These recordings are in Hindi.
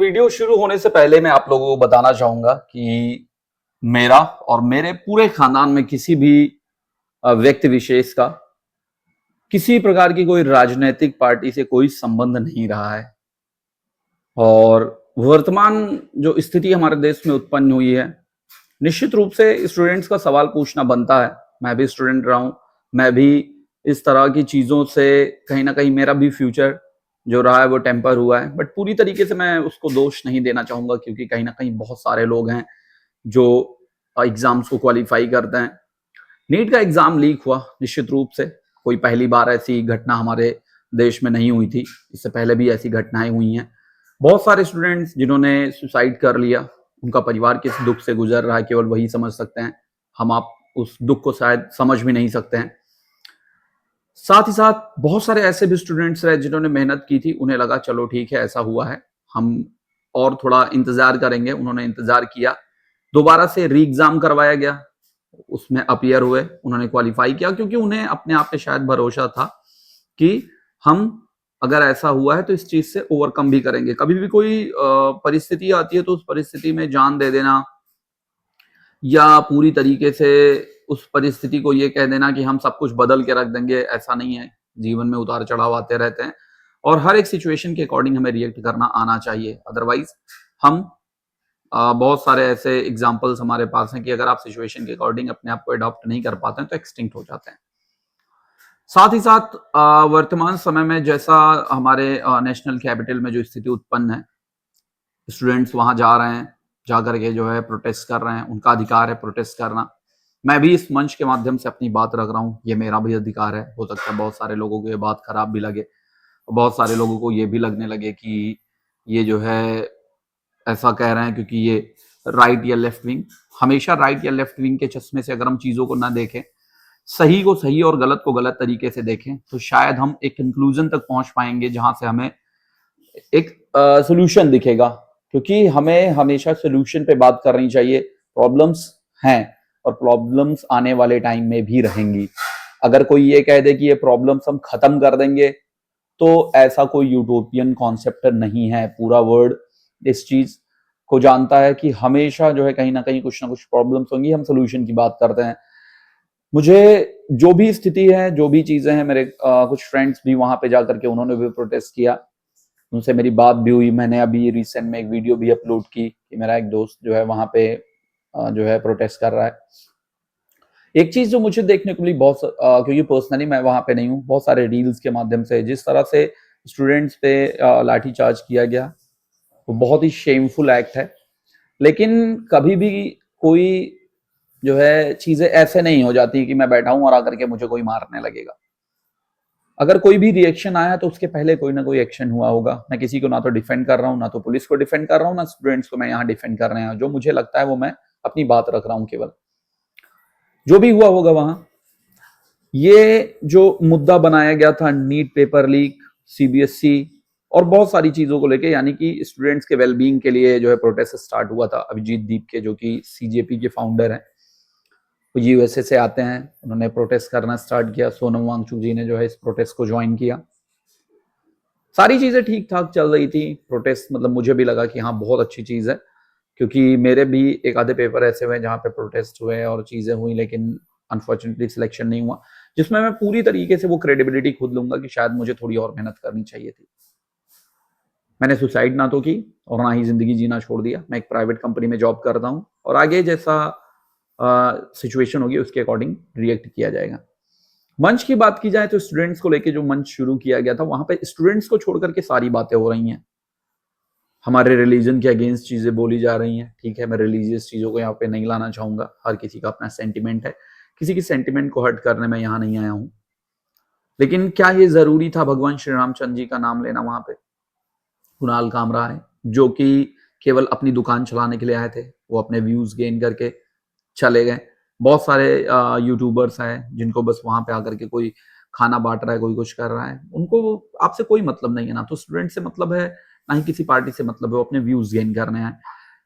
ये वीडियो शुरू होने से पहले मैं आप लोगों को बताना चाहूंगा कि मेरा और मेरे पूरे खानदान में किसी भी व्यक्ति विशेष का किसी प्रकार की कोई राजनीतिक पार्टी से कोई संबंध नहीं रहा है। और वर्तमान जो स्थिति हमारे देश में उत्पन्न हुई है, निश्चित रूप से स्टूडेंट्स का सवाल पूछना बनता है। मैं भी स्टूडेंट रहा हूं, मैं भी इस तरह की चीजों से कहीं ना कहीं मेरा भी फ्यूचर जो रहा है वो टेम्पर हुआ है। बट पूरी तरीके से मैं उसको दोष नहीं देना चाहूंगा, क्योंकि कहीं ना कहीं बहुत सारे लोग हैं जो एग्जाम्स को क्वालिफाई करते हैं। नीट का एग्जाम लीक हुआ, निश्चित रूप से कोई पहली बार ऐसी घटना हमारे देश में नहीं हुई थी। इससे पहले भी ऐसी घटनाएं हुई हैं। बहुत सारे स्टूडेंट्स जिन्होंने सुसाइड कर लिया, उनका परिवार किस दुख से गुजर रहा है केवल वही समझ सकते हैं। हम आप उस दुख को शायद समझ भी नहीं सकते हैं। साथ ही साथ बहुत सारे ऐसे भी स्टूडेंट्स रहे जिन्होंने मेहनत की थी, उन्हें लगा चलो ठीक है ऐसा हुआ है, हम और थोड़ा इंतजार करेंगे। उन्होंने इंतजार किया, दोबारा से री एग्जाम करवाया गया, उसमें अपीयर हुए, उन्होंने क्वालिफाई किया, क्योंकि उन्हें अपने आप पे शायद भरोसा था कि हम अगर ऐसा हुआ है तो इस चीज से ओवरकम भी करेंगे। कभी भी कोई परिस्थिति आती है तो उस परिस्थिति में जान दे देना या पूरी तरीके से उस परिस्थिति को ये कह देना कि हम सब कुछ बदल के रख देंगे, ऐसा नहीं है। जीवन में उतार चढ़ाव आते रहते हैं और हर एक सिचुएशन के अकॉर्डिंग हमें रिएक्ट करना आना चाहिए। अदरवाइज हम बहुत सारे ऐसे एग्जाम्पल्स हमारे पास हैं कि अगर आप सिचुएशन के अकॉर्डिंग अपने आप को अडॉप्ट नहीं कर पाते हैं तो एक्सटिंक्ट हो जाते हैं। साथ ही साथ वर्तमान समय में जैसा हमारे नेशनल कैपिटल में जो स्थिति उत्पन्न है, स्टूडेंट्स वहां जा रहे हैं, जाकर के जो है प्रोटेस्ट कर रहे हैं, उनका अधिकार है प्रोटेस्ट करना। मैं भी इस मंच के माध्यम से अपनी बात रख रहा हूँ, ये मेरा भी अधिकार है। हो सकता है बहुत सारे लोगों को ये बात खराब भी लगे, बहुत सारे लोगों को ये भी लगने लगे कि ये जो है ऐसा कह रहे हैं क्योंकि ये राइट या लेफ्ट विंग। हमेशा राइट या लेफ्ट विंग के चश्मे से अगर हम चीजों को ना देखें, सही को सही और गलत को गलत तरीके से देखें, तो शायद हम एक कंक्लूजन तक पहुंच पाएंगे जहां से हमें एक सोल्यूशन दिखेगा। क्योंकि हमें हमेशा सोल्यूशन पे बात करनी चाहिए। प्रॉब्लम्स हैं और प्रॉब्लम्स आने वाले टाइम में भी रहेंगी। अगर कोई ये कह दे कि ये प्रॉब्लम्स हम खत्म कर देंगे, तो ऐसा कोई यूटोपियन कॉन्सेप्ट नहीं है। पूरा वर्ल्ड इस चीज को जानता है कि हमेशा जो है कहीं ना कहीं कुछ ना कुछ प्रॉब्लम्स होंगी, हम सोल्यूशन की बात करते हैं। मुझे जो भी स्थिति है, जो भी चीजें हैं, मेरे कुछ फ्रेंड्स भी वहां पे जाकर के उन्होंने भी प्रोटेस्ट किया, उनसे मेरी बात भी हुई। मैंने अभी रिसेंट में एक वीडियो भी अपलोड की कि मेरा एक दोस्त जो है वहां पे जो है प्रोटेस्ट कर रहा है। एक चीज जो मुझे देखने को मिली बहुत क्योंकि पर्सनली मैं वहां पे नहीं हूँ, बहुत सारे रील्स के माध्यम से जिस तरह से स्टूडेंट्स पे लाठीचार्ज किया गया, वो बहुत ही शेमफुल एक्ट है। लेकिन कभी भी कोई जो है चीजें ऐसे नहीं हो जाती कि मैं बैठा हूं और आकर के मुझे कोई मारने लगेगा। अगर कोई भी रिएक्शन आया तो उसके पहले कोई ना कोई एक्शन हुआ होगा। मैं किसी को ना तो डिफेंड कर रहा हूँ, ना तो पुलिस को डिफेंड कर रहा हूँ, ना स्टूडेंट्स को मैं यहाँ डिफेंड कर रहे हैं। जो मुझे लगता है वो मैं अपनी बात रख रहा हूँ केवल। जो भी हुआ होगा वहां, ये जो मुद्दा बनाया गया था नीट पेपर लीक, सीबीएसई और बहुत सारी चीजों को लेके, यानी कि स्टूडेंट्स के वेलबींग के लिए जो है प्रोटेस्ट स्टार्ट हुआ था। अभिजीत दीप के, जो कि सीजेपी के फाउंडर हैं, वो यूएसए से आते हैं, उन्होंने प्रोटेस्ट करना स्टार्ट किया। सोनम वांगचुक जी ने जो है इस प्रोटेस्ट को ज्वाइन किया। सारी चीजें ठीक ठाक चल रही थी। प्रोटेस्ट मतलब मुझे भी लगा कि हाँ बहुत अच्छी चीज है, क्योंकि मेरे भी एक आधे पेपर ऐसे हुए जहाँ पे प्रोटेस्ट हुए और चीजें हुई, लेकिन अनफॉर्चुनेटली सिलेक्शन नहीं हुआ, जिसमें मैं पूरी तरीके से वो क्रेडिबिलिटी खुद लूंगा कि शायद मुझे थोड़ी और मेहनत करनी चाहिए थी। मैंने सुसाइड ना तो की और ना ही जिंदगी जीना छोड़ दिया। मैं एक प्राइवेट कंपनी में जॉब करता हूँ और आगे जैसा सिचुएशन होगी उसके अकॉर्डिंग रिएक्ट किया जाएगा। मंच की बात की जाए तो स्टूडेंट्स को लेके जो मंच शुरू किया गया था, वहां पे स्टूडेंट्स को छोड़ करके सारी बातें हो रही हैं। हमारे रिलीजन के अगेंस्ट चीजें बोली जा रही हैं। ठीक है, मैं रिलीजियस चीजों को यहाँ पे नहीं लाना चाहूंगा, हर किसी का अपना सेंटिमेंट है, किसी की सेंटिमेंट को हर्ट करने में यहाँ नहीं आया हूं। लेकिन क्या ये जरूरी था भगवान श्री रामचंद्र जी का नाम लेना वहां पे? कुणाल कामरा है जो कि केवल अपनी दुकान चलाने के लिए आए थे, वो अपने व्यूज गेन करके चले गए। बहुत सारे यूट्यूबर्स हैं जिनको बस वहां पे आकर के कोई खाना बांट रहा है, कोई कुछ कर रहा है, उनको आपसे कोई मतलब नहीं है। ना तो स्टूडेंट से मतलब है, ना ही किसी पार्टी से मतलब है, वो अपने व्यूज गेन करने हैं।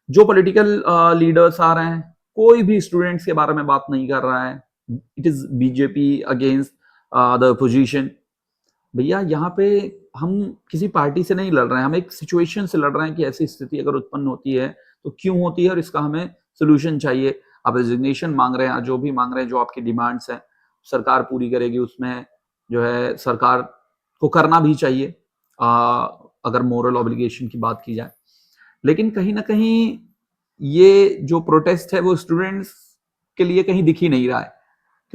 जो पॉलिटिकल लीडर्स आ रहे हैं, कोई भी स्टूडेंट्स के बारे में बात नहीं कर रहा है। It is BJP against the opposition. भैया यहाँ पे हम किसी पार्टी से नहीं लड़ रहे हैं, हम एक सिचुएशन से लड़ रहे हैं कि ऐसी स्थिति अगर उत्पन्न होती है तो क्यों होती है और इसका हमें सोल्यूशन चाहिए। आप रेजिग्नेशन मांग रहे हैं, जो भी मांग रहे हैं, जो आपकी डिमांड्स हैं सरकार पूरी करेगी, उसमें जो है सरकार को करना भी चाहिए अगर मोरल ऑब्लिगेशन की बात की जाए। लेकिन कहीं ना कहीं ये जो प्रोटेस्ट है वो स्टूडेंट्स के लिए कहीं दिख ही नहीं रहा है,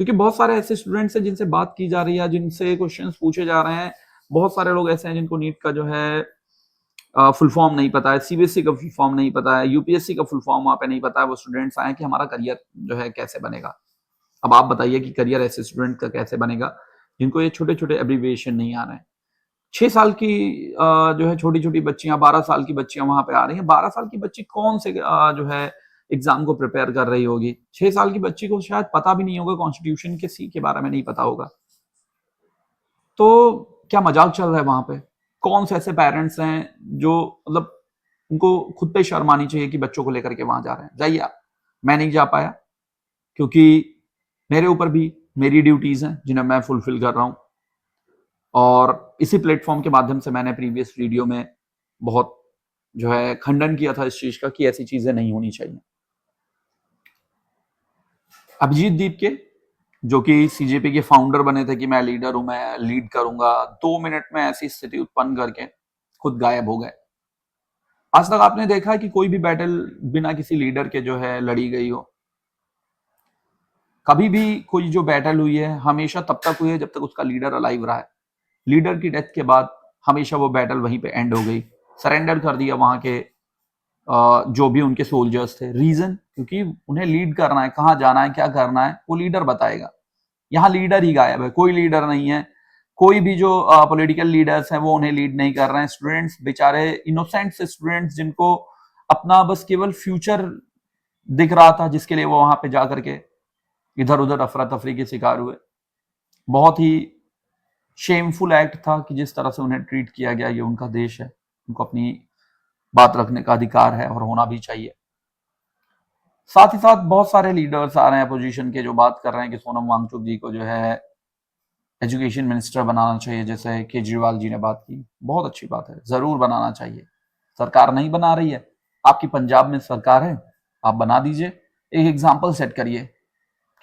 क्योंकि बहुत सारे ऐसे स्टूडेंट्स हैं जिनसे बात की जा रही है, जिनसे क्वेश्चंस पूछे जा रहे हैं। बहुत सारे लोग ऐसे हैं जिनको नीट का जो है फुल फॉर्म नहीं पता है, सीबीएसई का फुल फॉर्म नहीं पता है, यूपीएससी का फुल फॉर्म वहां पे नहीं पता है। वो स्टूडेंट्स आए कि हमारा करियर जो है कैसे बनेगा। अब आप बताइए कि करियर ऐसे स्टूडेंट का कैसे बनेगा जिनको ये छोटे छोटे एब्रीविएशन नहीं आ रहे हैं। 6 साल की जो है छोटी छोटी बच्चियां, 12 साल की बच्चियां वहां पे आ रही हैं। 12 साल की बच्ची कौन से जो है एग्जाम को प्रिपेयर कर रही होगी? 6 साल की बच्ची को शायद पता भी नहीं होगा, कॉन्स्टिट्यूशन के सी के बारे में नहीं पता होगा। तो क्या मजाक चल रहा है वहां पे? कौन से ऐसे पेरेंट्स हैं जो मतलब उनको खुद पे शर्म आनी चाहिए कि बच्चों को लेकर के वहां जा रहे हैं? जाइए आप। मैं नहीं जा पाया क्योंकि मेरे ऊपर भी मेरी ड्यूटीज हैं जिन्हें मैं फुलफिल कर रहा हूं, और इसी प्लेटफॉर्म के माध्यम से मैंने प्रीवियस वीडियो में बहुत जो है खंडन किया था इस चीज का कि ऐसी चीजें नहीं होनी चाहिए। अभिजीत दीप के, जो कि सीजेपी के फाउंडर बने थे कि मैं लीडर हूं, मैं लीड करूंगा, 2 मिनट में ऐसी स्थिति उत्पन्न करके खुद गायब हो गए। आज तक आपने देखा है कि कोई भी बैटल बिना किसी लीडर के जो है लड़ी गई हो? कभी भी कोई जो बैटल हुई है हमेशा तब तक हुई है जब तक उसका लीडर अलाइव रहा है। लीडर की डेथ के बाद हमेशा वो बैटल वहीं पे एंड हो गई, सरेंडर कर दिया वहां के जो भी उनके सोल्जर्स थे। रीजन, क्योंकि उन्हें लीड करना है, कहाँ जाना है, क्या करना है वो लीडर बताएगा। यहाँ लीडर ही गायब है, कोई लीडर नहीं है। कोई भी जो पॉलिटिकल लीडर्स हैं वो उन्हें लीड नहीं कर रहे हैं। स्टूडेंट्स बेचारे, इनोसेंट से स्टूडेंट्स जिनको अपना बस केवल फ्यूचर दिख रहा था, जिसके लिए वो वहां पे जा करके इधर उधर अफरा तफरी के शिकार हुए। बहुत ही शेमफुल एक्ट था कि जिस तरह से उन्हें ट्रीट किया गया। ये उनका देश है, उनको अपनी बात रखने का अधिकार है और होना भी चाहिए। साथ ही साथ बहुत सारे लीडर्स आ रहे हैं अपोजिशन के जो बात कर रहे हैं कि सोनम वांगचुक जी को जो है एजुकेशन मिनिस्टर बनाना चाहिए, जैसे केजरीवाल जी ने बात की। बहुत अच्छी बात है, जरूर बनाना चाहिए। सरकार नहीं बना रही है, आपकी पंजाब में सरकार है, आप बना दीजिए। एक एग्जाम्पल सेट करिए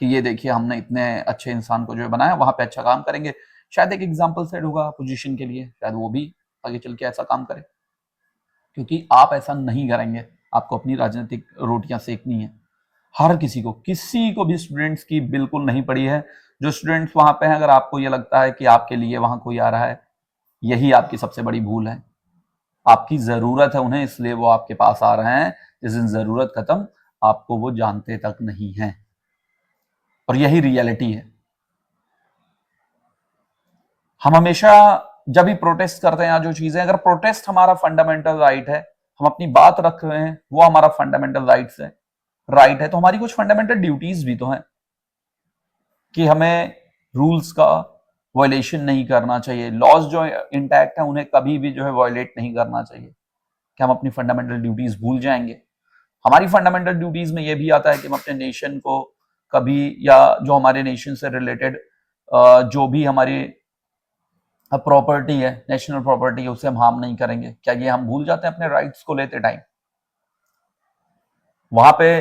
कि ये देखिए हमने इतने अच्छे इंसान को जो है बनाया, वहां पे अच्छा काम करेंगे। शायद एक एग्जाम्पल सेट होगा अपोजिशन के लिए, शायद वो भी आगे चल के ऐसा काम करे, क्योंकि आप ऐसा नहीं करेंगे। आपको अपनी राजनीतिक रोटियां सेकनी है। हर किसी को, किसी को भी स्टूडेंट्स की बिल्कुल नहीं पड़ी है। जो स्टूडेंट्स वहां पे हैं, अगर आपको ये लगता है कि आपके लिए वहां कोई आ रहा है, यही आपकी सबसे बड़ी भूल है। आपकी जरूरत है उन्हें, इसलिए वो आपके पास आ रहे हैं। जिस दिन जरूरत खत्म, आपको वो जानते तक नहीं है, और यही रियलिटी है। हम हमेशा जब भी प्रोटेस्ट करते हैं, जो चीजें, अगर प्रोटेस्ट हमारा फंडामेंटल राइट है, हम अपनी बात रख रहे हैं, वो हमारा फंडामेंटल राइट है, तो हमारी कुछ फंडामेंटल ड्यूटीज भी तो हैं कि हमें रूल्स का वायलेशन नहीं करना चाहिए। लॉज जो इंटैक्ट है उन्हें कभी भी जो है वायलेट नहीं करना चाहिए। कि हम अपनी फंडामेंटल ड्यूटीज भूल जाएंगे? हमारी फंडामेंटल ड्यूटीज में यह भी आता है कि हम अपने नेशन को कभी, या जो हमारे नेशन से रिलेटेड जो भी हमारी प्रॉपर्टी है, नेशनल प्रॉपर्टी है, उसे हम हार्म नहीं करेंगे। क्या ये हम भूल जाते हैं अपने राइट्स को लेते टाइम? वहां पे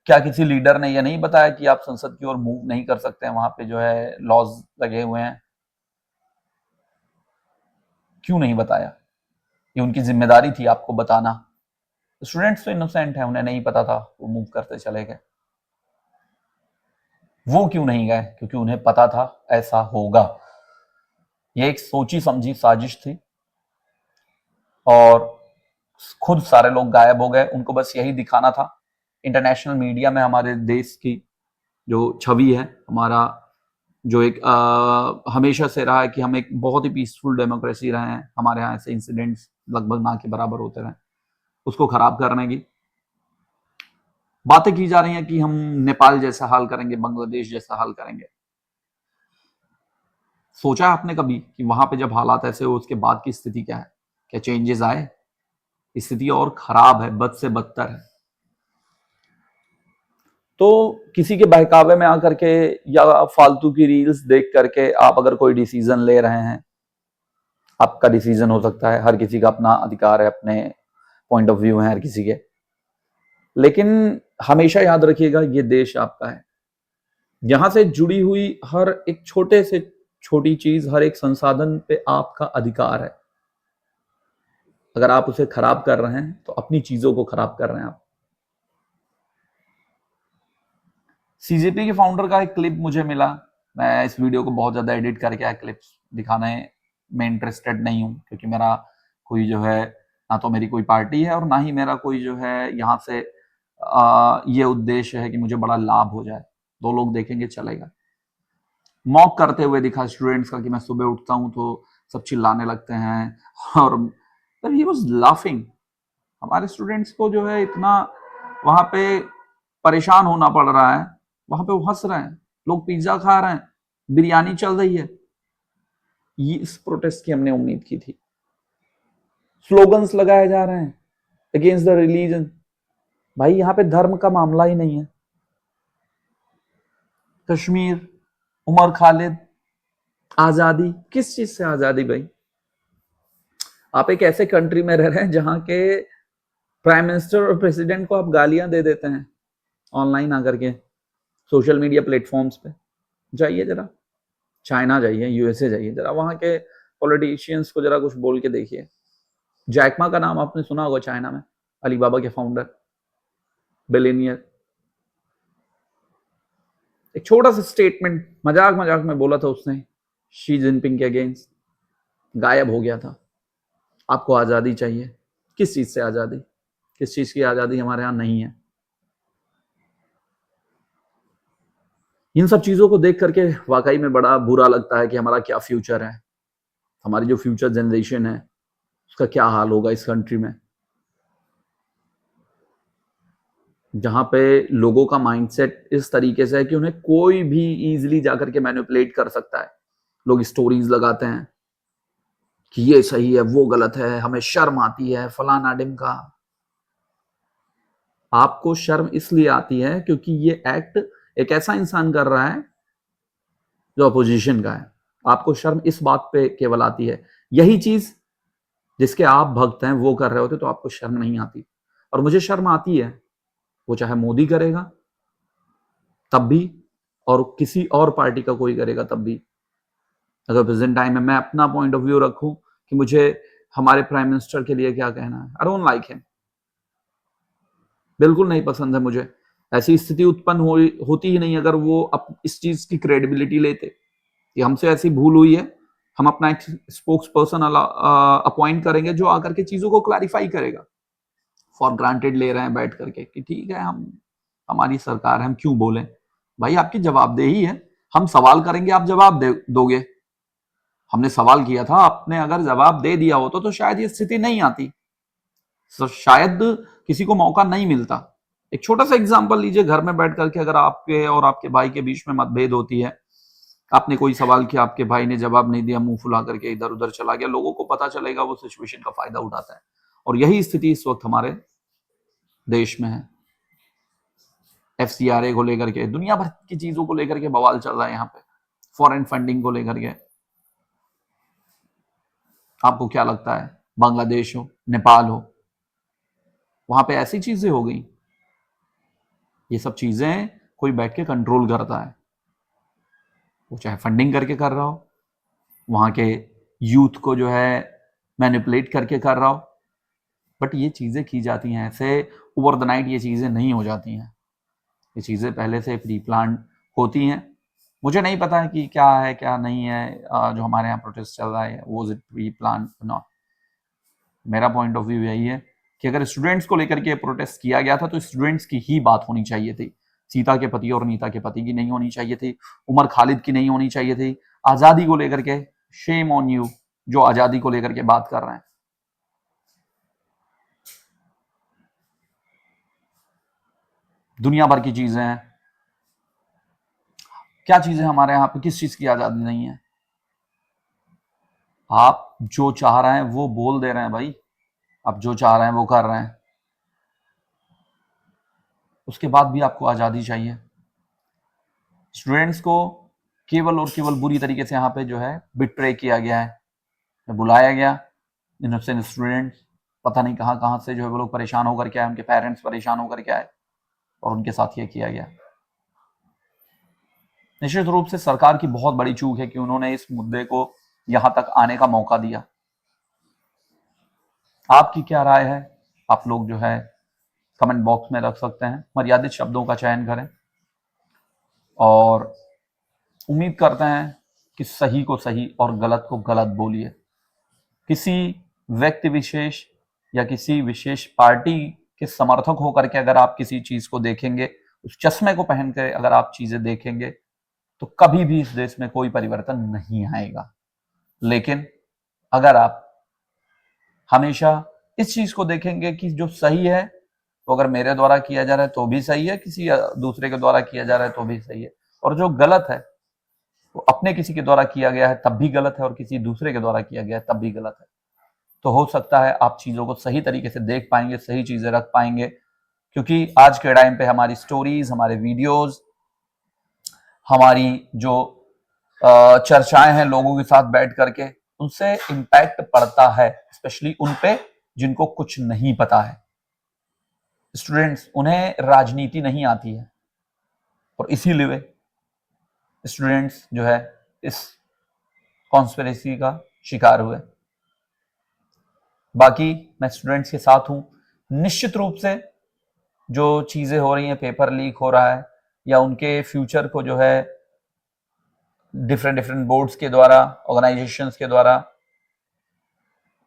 क्या किसी लीडर ने यह नहीं बताया कि आप संसद की ओर मूव नहीं कर सकते हैं? वहां पे जो है लॉज लगे हुए हैं, क्यों नहीं बताया? ये उनकी जिम्मेदारी थी आपको बताना। स्टूडेंट्स तो इनोसेंट है, उन्हें नहीं पता था, वो मूव करते चले गए। वो क्यों नहीं गए? क्योंकि उन्हें पता था ऐसा होगा। ये एक सोची समझी साजिश थी, और खुद सारे लोग गायब हो गए। उनको बस यही दिखाना था। इंटरनेशनल मीडिया में हमारे देश की जो छवि है, हमारा जो एक हमेशा से रहा है कि हम एक बहुत ही पीसफुल डेमोक्रेसी रहे हैं, हमारे यहाँ ऐसे इंसिडेंट्स लगभग ना के बराबर होते रहे, उसको खराब करने की बातें की जा रही हैं कि हम नेपाल जैसा हाल करेंगे, बांग्लादेश जैसा हाल करेंगे। सोचा है आपने कभी कि वहां पे जब हालात ऐसे हो उसके बाद की स्थिति क्या है? क्या चेंजेस आए? स्थिति और खराब है, बद से बदतर है। तो किसी के बहकावे में आकर के या फालतू की रील्स देख करके आप अगर कोई डिसीजन ले रहे हैं, आपका डिसीजन हो सकता है, हर किसी का अपना अधिकार है, अपने पॉइंट ऑफ व्यू है हर किसी के, लेकिन हमेशा याद रखिएगा ये देश आपका है। यहां से जुड़ी हुई हर एक छोटे से छोटी चीज, हर एक संसाधन पे आपका अधिकार है। अगर आप उसे खराब कर रहे हैं तो अपनी चीजों को खराब कर रहे हैं आप। सीजेपी के फाउंडर का एक क्लिप मुझे मिला, मैं इस वीडियो को बहुत ज्यादा एडिट करके क्लिप्स दिखाने में इंटरेस्टेड नहीं हूं, क्योंकि मेरा कोई जो है, ना तो मेरी कोई पार्टी है और ना ही मेरा कोई जो है यहाँ से ये उद्देश्य है कि मुझे बड़ा लाभ हो जाए। 2 लोग देखेंगे चलेगा। मॉक करते हुए दिखा स्टूडेंट्स का कि मैं सुबह उठता हूं तो सब चिल्लाने लगते हैं, और ही वाज लाफिंग। हमारे स्टूडेंट्स को जो है इतना वहां पे परेशान होना पड़ रहा है, वहां पे वो हंस रहे हैं, लोग पिज्जा खा रहे हैं, बिरयानी चल रही है। ये इस प्रोटेस्ट की हमने उम्मीद की थी। स्लोगन्स लगाए जा रहे हैं अगेंस्ट द रिलीजन। भाई यहाँ पे धर्म का मामला ही नहीं है। कश्मीर, उमर खालिद, आजादी, किस चीज से आजादी भाई? आप एक ऐसे कंट्री में रह रहे हैं जहां के प्राइम मिनिस्टर और प्रेसिडेंट को आप गालियां दे देते हैं ऑनलाइन आकर के, सोशल मीडिया प्लेटफॉर्म्स पे। जाइए जरा चाइना, जाइए यूएसए, जाइए जरा वहां के पॉलिटिशियंस को जरा कुछ बोल के देखिए। जैकमा का नाम आपने सुना होगा, चाइना में अलीबाबा के फाउंडर, बिलियनियर। एक छोटा सा स्टेटमेंट मजाक मजाक में बोला था उसने शी जिनपिंग के अगेंस्ट, गायब हो गया था। आपको आजादी चाहिए, किस चीज से आजादी? किस चीज की आजादी हमारे यहां नहीं है? इन सब चीजों को देख करके वाकई में बड़ा बुरा लगता है कि हमारा क्या फ्यूचर है, हमारी जो फ्यूचर जनरेशन है उसका क्या हाल होगा इस कंट्री में, जहां पे लोगों का माइंडसेट इस तरीके से है कि उन्हें कोई भी इजीली जाकर के मैनिपुलेट कर सकता है। लोग स्टोरीज लगाते हैं कि ये सही है, वो गलत है, हमें शर्म आती है, फलाना डिमका। आपको शर्म इसलिए आती है क्योंकि ये एक्ट एक ऐसा इंसान कर रहा है जो अपोजिशन का है। आपको शर्म इस बात पे केवल आती है, यही चीज जिसके आप भक्त हैं वो कर रहे होते तो आपको शर्म नहीं आती। और मुझे शर्म आती है, वो चाहे मोदी करेगा तब भी, और किसी और पार्टी का कोई करेगा तब भी। अगर प्रेजेंट टाइम में मैं अपना पॉइंट ऑफ व्यू रखूं कि मुझे हमारे प्राइम मिनिस्टर के लिए क्या कहना है, आई डोंट लाइक हिम, बिल्कुल नहीं पसंद है मुझे। ऐसी स्थिति उत्पन्न होती ही नहीं अगर वो इस चीज की क्रेडिबिलिटी लेते कि हमसे ऐसी भूल हुई है, हम अपना एक स्पोक्स पर्सन अपॉइंट करेंगे जो आकर के चीजों को क्लैरिफाई करेगा। फॉर ग्रांटेड ले रहे हैं बैठ करके कि ठीक है, हम हमारी सरकार है, हम क्यों बोलें? भाई आपकी जवाबदेही है, हम सवाल करेंगे, आप जवाब दोगे। हमने सवाल किया था, आपने अगर जवाब दे दिया होता तो शायद ये स्थिति नहीं आती, शायद किसी को मौका नहीं मिलता। एक छोटा सा एग्जांपल लीजिए, घर में बैठ करके अगर आपके और आपके भाई के बीच में मतभेद होती है, आपने कोई सवाल किया, आपके भाई ने जवाब नहीं दिया, मुंह फुला करके इधर उधर चला गया, लोगों को पता चलेगा, वो सिचुएशन का फायदा उठाता है। और यही स्थिति इस वक्त हमारे देश में है। एफसीआरए को लेकर के, दुनिया भर की चीजों को लेकर के बवाल चल रहा है यहाँ पे, फॉरेन फंडिंग को लेकर के। आपको क्या लगता है, बांग्लादेश हो, नेपाल हो, वहां पे ऐसी चीजें हो गई? ये सब चीजें कोई बैठ के कंट्रोल करता है, वो चाहे फंडिंग करके कर रहा हो, वहां के यूथ को जो है मैनिपुलेट करके कर रहा हो, बट ये चीजें की जाती हैं ऐसे ओवर द नाइट। ये चीजें नहीं हो जाती हैं, ये चीजें पहले से प्री प्लान होती हैं। मुझे नहीं पता है कि क्या है क्या नहीं है जो हमारे यहाँ प्रोटेस्ट चल रहा है, वो is it pre plan not. मेरा पॉइंट ऑफ व्यू यही है कि अगर स्टूडेंट्स को लेकर के प्रोटेस्ट किया गया था तो स्टूडेंट्स की ही बात होनी चाहिए थी, सीता के पति और नीता के पति की नहीं होनी चाहिए थी, उमर खालिद की नहीं होनी चाहिए थी। आजादी को लेकर के शेम ऑन यू जो आजादी को लेकर के बात कर रहे हैं। दुनिया भर की चीजें हैं, क्या चीजें हमारे यहाँ पे, किस चीज की आजादी नहीं है? आप जो चाह रहे हैं वो बोल दे रहे हैं भाई, आप जो चाह रहे हैं वो कर रहे हैं, उसके बाद भी आपको आजादी चाहिए। स्टूडेंट्स को केवल और केवल बुरी तरीके से यहाँ पे जो है बिट्रे किया गया है। में बुलाया गया, इनोसेंट स्टूडेंट्स, पता नहीं कहाँ कहाँ से जो है वो लोग परेशान होकर के आए, उनके पेरेंट्स परेशान होकर के आए और उनके साथ ये किया गया। निश्चित रूप से सरकार की बहुत बड़ी चूक है कि उन्होंने इस मुद्दे को यहां तक आने का मौका दिया। आपकी क्या राय है? आप लोग जो है कमेंट बॉक्स में रख सकते हैं। मर्यादित शब्दों का चयन करें और उम्मीद करते हैं कि सही को सही और गलत को गलत बोलिए। किसी व्यक्ति विशेष या किसी विशेष पार्टी के समर्थक होकर के अगर आप किसी चीज को देखेंगे, उस चश्मे को पहनकर अगर आप चीजें देखेंगे, तो कभी भी इस देश में कोई परिवर्तन नहीं आएगा। लेकिन अगर आप हमेशा इस चीज को देखेंगे कि जो सही है तो अगर मेरे द्वारा किया जा रहा है तो भी सही है, किसी दूसरे के द्वारा किया जा रहा है तो भी सही है, और जो गलत है वो अपने किसी के द्वारा किया गया है तब भी गलत है और किसी दूसरे के द्वारा किया गया है तब भी गलत है, तो हो सकता है आप चीजों को सही तरीके से देख पाएंगे, सही चीजें रख पाएंगे। क्योंकि आज के टाइम पे हमारी स्टोरीज, हमारे वीडियोस, हमारी जो चर्चाएं हैं लोगों के साथ बैठ करके, उनसे इम्पैक्ट पड़ता है, स्पेशली उन पे जिनको कुछ नहीं पता है। स्टूडेंट्स, उन्हें राजनीति नहीं आती है और इसीलिए स्टूडेंट्स जो है इस कॉन्स्पिरेसी का शिकार हुए। बाकी मैं स्टूडेंट्स के साथ हूं। निश्चित रूप से जो चीजें हो रही हैं, पेपर लीक हो रहा है या उनके फ्यूचर को जो है डिफरेंट बोर्ड्स के द्वारा, ऑर्गेनाइजेशंस के द्वारा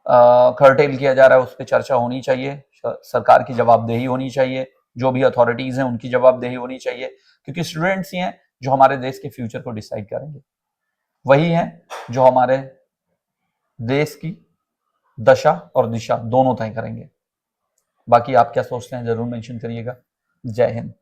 कर्टेल किया जा रहा है, उस पर चर्चा होनी चाहिए। सरकार की जवाबदेही होनी चाहिए, जो भी अथॉरिटीज हैं उनकी जवाबदेही होनी चाहिए, क्योंकि स्टूडेंट्स ही हैं जो हमारे देश के फ्यूचर को डिसाइड करेंगे। वही हैं जो हमारे देश की दशा और दिशा दोनों तय करेंगे। बाकी आप क्या सोचते हैं जरूर मेंशन करिएगा। जय हिंद।